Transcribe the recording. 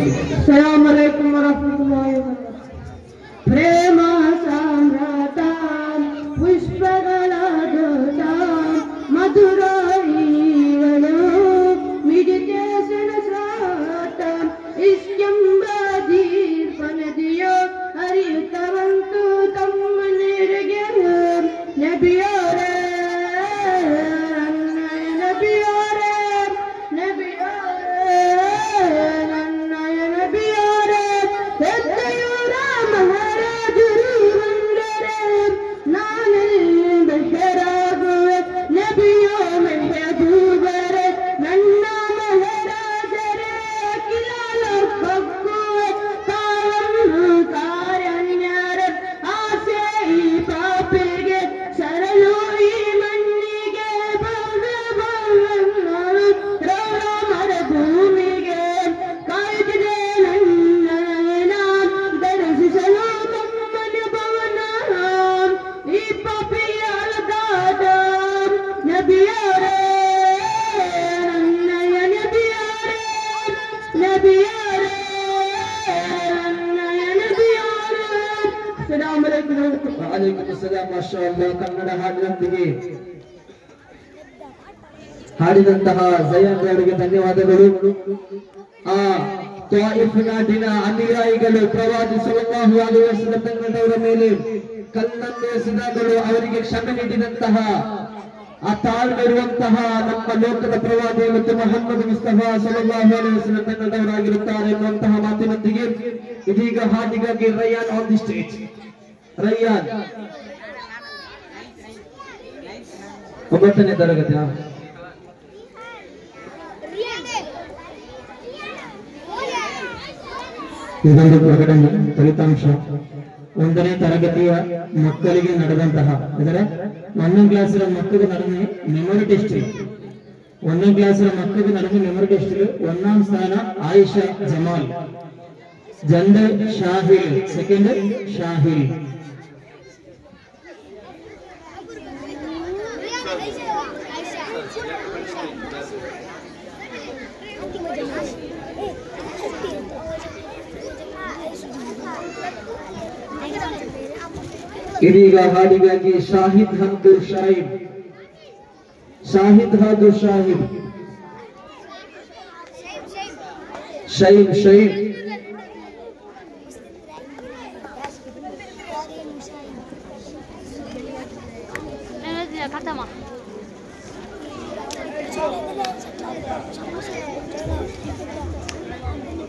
Assalamu alaikum warahmatullahi wabarakatuh. ಪ್ರೇಮ ಸಾಮ್ರಾಟ ಪುಷ್ಪಗಳಾದೋಟ ಮಧುರಾಯಿಗಳು ಮಿಡಿತೇಸನ ಸಾಟ ಇಷ್ಟೆಂಬ ದೀರ್ಘನದಿಯೋ ಹರಿಯುತ್ತವಂತು ತಮ್ಮ ನೀರಿಗೆ ನಬಿಯೋರೇ ನಬಿಯೋರೇ ನಬಿಯೋರೇ ನನ್ನಯ ನಬಿಯೋರೇ ಹೆದ್ದೆಯೂರ ಮಹಾರಾಜರು ಬಂದರೆ ನಾನೆಲ್ಲ ಹೆರಾಗುವೆ ನಬಿಯೋ ಮೆಹಬೂಬರೇ ನನ್ನ ಮಹಾರಾಜರೇ ಅಖಿಲ ಲೋಕಕ್ಕುವೆ ತಾವನ್ನು ಕಾರ್ಯನ್ಯಾರ ಆಸೆ ಈ ಪಾಪಿಗೆ ಸರಳು ಈ ಮಣ್ಣಿಗೆ ಭಗವಂತನು ರೌರ ಭೂಮಿಗೆ ಕಾಯ್ದಿದೆ ನನ್ನ ದರ್ಶಿಸಲು ತಮ್ಮನ ಭವನ ಈ ಪಾಪಿಯ ಅಲದಾದ ನಬಿಯಾರೇ ನನ್ನಯ ನಬಿಯಾರೇ ನಬಿಯಾರೇ ನನ್ನಯ ನಬಿಯಾರೇ. ಅಸ್ಸಲಾಮು ಅಲೈಕುಂ. ವಾಲೈಕುಂ ಅಸ್ಸಲಾಂ. ಮಾಷಾಅಲ್ಲಾಹ್. ಕನ್ನಡ ಹಾಡಿನೊಂದಿಗೆ ಹಾಡಿದಂತಹ ಜಯಾನ್ ಅವರಿಗೆ ಧನ್ಯವಾದಗಳು. ಆ ತ್ವಾಯಿಫ್ ನಾಡಿನ ಅನುಯಾಯಿಗಳು ಪ್ರವಾದಿ ಸಲ್ಲಲ್ಲಾಹು ಅಲೈಹಿ ವಸಲ್ಲಂ ತಂಗಳವರ ಮೇಲೆ ಕಲ್ಲನ್ನು ಎಸೆದಾಗಲೂ ಅವರಿಗೆ ಕ್ಷಮೆ ನೀಡಿದಂತಹ ಆ ತಾಳ್ಮೆ ಇರುವಂತಹ ನಮ್ಮ ಲೋಕದ ಪ್ರವಾದಿ ಮತ್ತು ಮೊಹಮ್ಮದ್ ಮುಸ್ತಫಾ ಸಲ್ಲಲ್ಲಾಹು ಅಲೈಹಿ ವಸಲ್ಲಂ ತಂಗಳವರಾಗಿರುತ್ತಾರೆ ಎನ್ನುವಂತಹ ಮಾತಿನೊಂದಿಗೆ ಇದೀಗ ಹಾಡಿಗಾಗಿ ರಯ್ಯಾನ್ ಆನ್ ದಿ ಸ್ಟೇಜ್. ರಯ್ಯಾನ್ 9ನೇ ತರಗತಿ. ಇದೊಂದು ಪ್ರಕಟಣೆ ಫಲಿತಾಂಶ 1ನೇ ತರಗತಿಯ ಮಕ್ಕಳಿಗೆ ನಡೆದಂತಹ ಅಂದರೆ 1ನೇ ಕ್ಲಾಸಿನ ಮಕ್ಕಳಿಗೆ ನಡೆದ ಮೆಮೊರಿ ಟೆಸ್ಟ್. 1ನೇ ಕ್ಲಾಸಿನ ಮಕ್ಕಳಿಗೆ ನಡೆದ ಮೆಮೊರಿ ಟೆಸ್ಟ್ 1ನೇ ಸ್ಥಾನ Ayesha Jamal, gender Shahil, second Shahil. ಇದೀಗ ಹಾಡಿಗಾಗಿ ಶಾಹಿದ್ ಹದ್ದೂರ್ ಶಾಹಿದ್, ಶಾಹಿದ್ ಹದ್ದೂರ್ ಶಾಹಿದ್, ಶೈನ್ ಶೈನ್